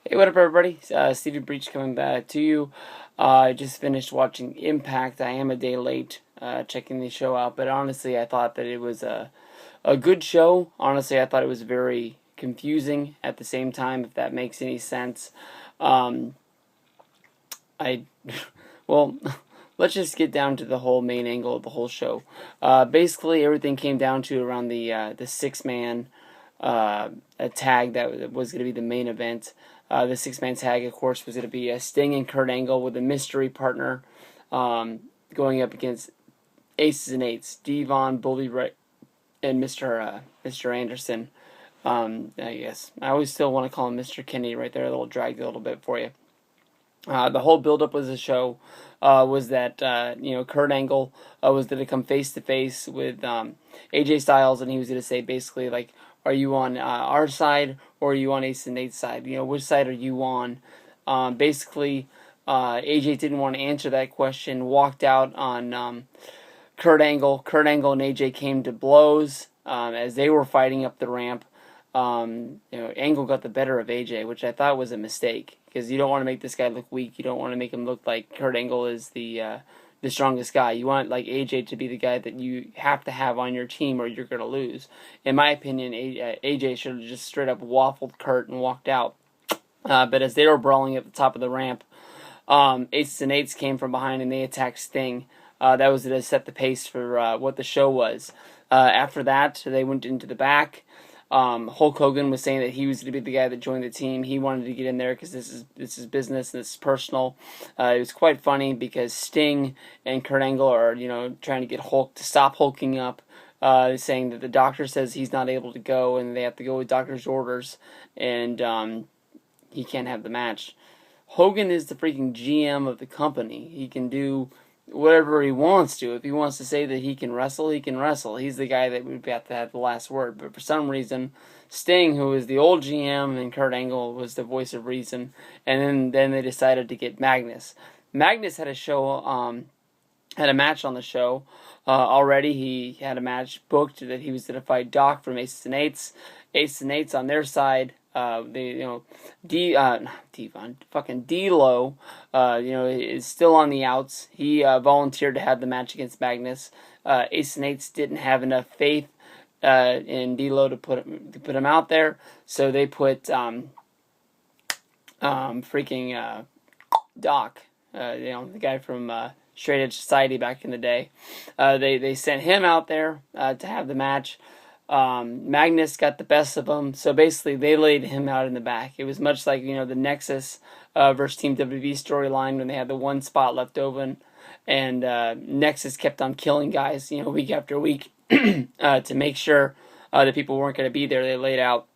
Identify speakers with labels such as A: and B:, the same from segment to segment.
A: Hey, what up, everybody? Stevie Breach coming back to you. I just finished watching Impact. I am a day late checking the show out, but honestly, I thought that it was a good show. Honestly, I thought it was very confusing at the same time, if that makes any sense. Um, I, well, let's just get down to the whole main angle of the whole show. Basically, everything came down to around the six-man a tag that was going to be the main event. The six-man tag, of course, was going to be Sting and Kurt Angle with a mystery partner going up against Aces and Eights, Devon, Bully Ray, and Mr. Anderson. I guess I always still want to call him Mr. Kenny right there. A little dragged a little bit for you. The whole buildup was the show was that Kurt Angle was going to come face to face with AJ Styles, and he was going to say basically like, "Are you on our side or are you on Ace and Nate's side? Which side are you on?" Basically, AJ didn't want to answer that question, walked out on Kurt Angle. Kurt Angle and AJ came to blows as they were fighting up the ramp. Angle got the better of AJ, which I thought was a mistake because you don't want to make this guy look weak. You don't want to make him look like Kurt Angle is the strongest guy. You want like AJ to be the guy that you have to have on your team or you're gonna lose. In my opinion, AJ should have just straight up waffled Kurt and walked out. But as they were brawling at the top of the ramp, Aces and Eights came from behind and they attacked Sting. That was to set the pace for what the show was. After that, they went into the back. Hulk Hogan was saying that he was going to be the guy that joined the team. He wanted to get in there because this is business and this is personal. It was quite funny because Sting and Kurt Angle are trying to get Hulk to stop hulking up, saying that the doctor says he's not able to go and they have to go with doctor's orders, and he can't have the match. Hogan is the freaking GM of the company. He can do whatever he wants to. If he wants to say that he can wrestle, he can wrestle. He's the guy that would have to have the last word. But for some reason, Sting, who was the old GM, and Kurt Angle was the voice of reason. And then they decided to get Magnus. Magnus had a match on the show already. He had a match booked that he was going to fight Doc from Aces and Eights. Aces and Eights on their side. Fucking D'Lo, is still on the outs. He volunteered to have the match against Magnus. Ace and Eights didn't have enough faith in D'Lo to put him out there, so they put freaking Doc, the guy from Straight Edge Society back in the day. They sent him out there to have the match. Magnus got the best of him, so basically they laid him out in the back. It was much like the Nexus versus Team WB storyline when they had the one spot left open, and Nexus kept on killing guys, week after week to make sure that people weren't going to be there. They laid out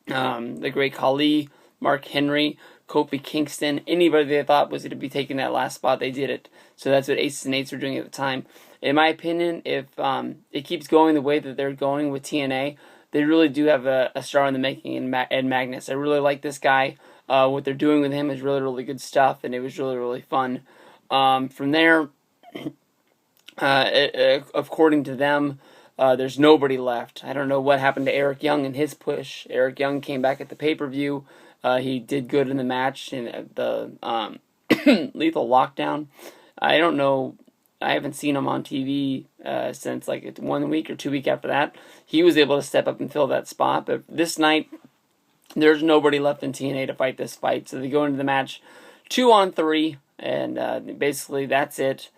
A: the Great Khali, Mark Henry, Kofi Kingston, anybody they thought was going to be taking that last spot, they did it. So that's what Aces and Eights were doing at the time. In my opinion, if it keeps going the way that they're going with TNA, they really do have a star in the making in Magnus. I really like this guy. What they're doing with him is really, really good stuff, and it was really, really fun. From there, according to them, there's nobody left. I don't know what happened to Eric Young and his push. Eric Young came back at the pay-per-view. He did good in the match in the Lethal Lockdown. I don't know. I haven't seen him on TV since like 1 week or 2 weeks after that. He was able to step up and fill that spot. But this night, there's nobody left in TNA to fight this fight. So they go into the match 2-on-3, and basically that's it.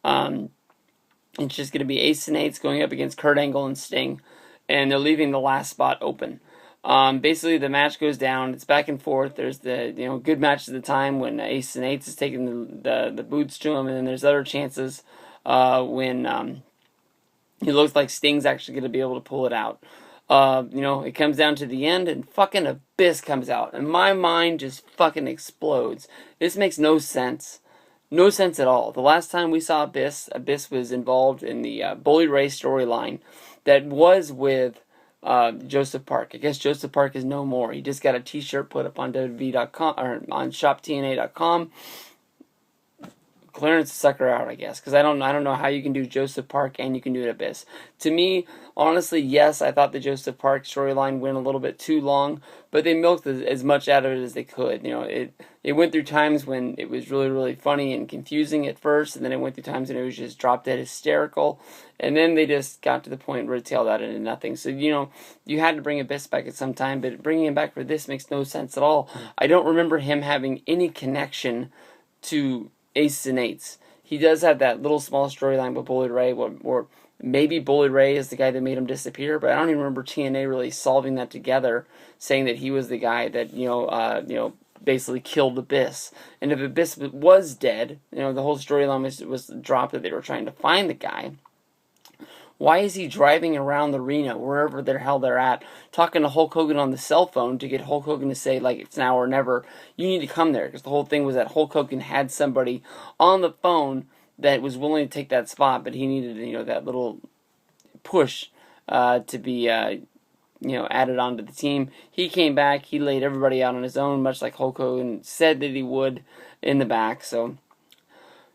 A: It's just going to be Ace and Eights going up against Kurt Angle and Sting, and they're leaving the last spot open. Basically, the match goes down. It's back and forth. There's the good matches at the time when Ace and Eights is taking the boots to him, and then there's other chances when it looks like Sting's actually going to be able to pull it out. It comes down to the end, and fucking Abyss comes out, and my mind just fucking explodes. This makes no sense. No sense at all. The last time we saw Abyss was involved in the Bully Ray storyline that was with Joseph Park. I guess Joseph Park is no more. He just got a t-shirt put up on WWE.com or on shoptna.com. clearance to sucker out, I guess, because I don't know how you can do Joseph Park and you can do it Abyss. To me, honestly, yes, I thought the Joseph Park storyline went a little bit too long, but they milked as much out of it as they could. It went through times when it was really, really funny and confusing at first, and then it went through times when it was just drop dead hysterical, and then they just got to the point where it tailed out into nothing. So, you had to bring Abyss back at some time, but bringing him back for this makes no sense at all. I don't remember him having any connection to Aces and Eights. He does have that little small storyline with Bully Ray, or maybe Bully Ray is the guy that made him disappear, but I don't even remember TNA really solving that together, saying that he was the guy that, basically killed Abyss. And if Abyss was dead, the whole storyline was dropped that they were trying to find the guy. Why is he driving around the arena, wherever the hell they're at, talking to Hulk Hogan on the cell phone to get Hulk Hogan to say, like, it's now or never, you need to come there? Because the whole thing was that Hulk Hogan had somebody on the phone that was willing to take that spot, but he needed, that little push to be, added onto the team. He came back, he laid everybody out on his own, much like Hulk Hogan said that he would in the back. So,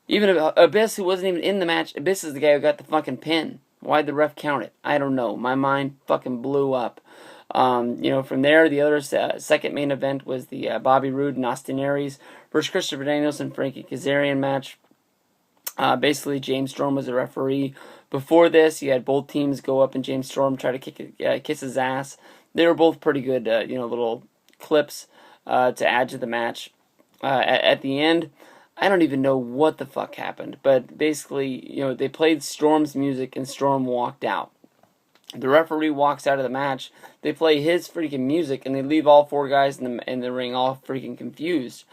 A: even Abyss, who wasn't even in the match, Abyss is the guy who got the fucking pin. Why'd the ref count it? I don't know. My mind fucking blew up. From there, the other second main event was the Bobby Roode and Austin Aries versus Christopher Daniels and Frankie Kazarian match. Basically, James Storm was the referee. Before this, you had both teams go up and James Storm try to kiss his ass. They were both pretty good, little clips to add to the match. At the end, I don't even know what the fuck happened, but basically, they played Storm's music and Storm walked out. The referee walks out of the match, they play his freaking music, and they leave all four guys in the ring all freaking confused.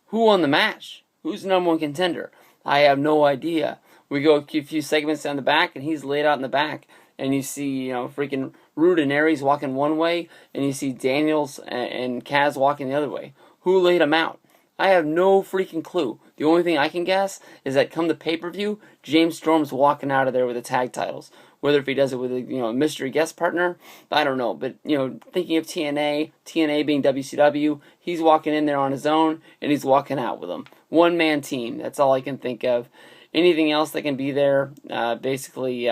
A: Who won the match? Who's the number one contender? I have no idea. We go a few segments down the back, and he's laid out in the back, and you see, freaking Roode and Aries walking one way, and you see Daniels and Kaz walking the other way. Who laid him out? I have no freaking clue. The only thing I can guess is that come the pay-per-view, James Storm's walking out of there with the tag titles. Whether if he does it with a mystery guest partner, I don't know. But thinking of TNA being WCW, he's walking in there on his own and he's walking out with them. One-man team. That's all I can think of. Anything else that can be there? Basically,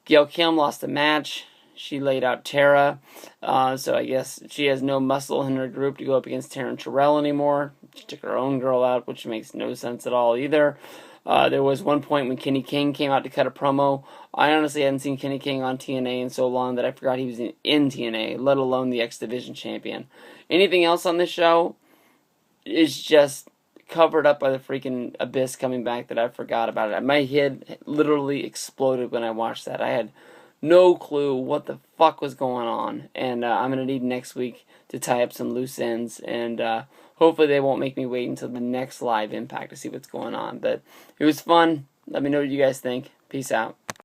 A: Gail Kim lost a match. She laid out Tara, so I guess she has no muscle in her group to go up against Taryn Terrell anymore. She took her own girl out, which makes no sense at all either. There was one point when Kenny King came out to cut a promo. I honestly hadn't seen Kenny King on TNA in so long that I forgot he was in TNA, let alone the X Division champion. Anything else on this show is just covered up by the freaking Abyss coming back that I forgot about it. My head literally exploded when I watched that. I had no clue what the fuck was going on, and I'm going to need next week to tie up some loose ends, and hopefully they won't make me wait until the next live Impact to see what's going on. But it was fun. Let me know what you guys think. Peace out.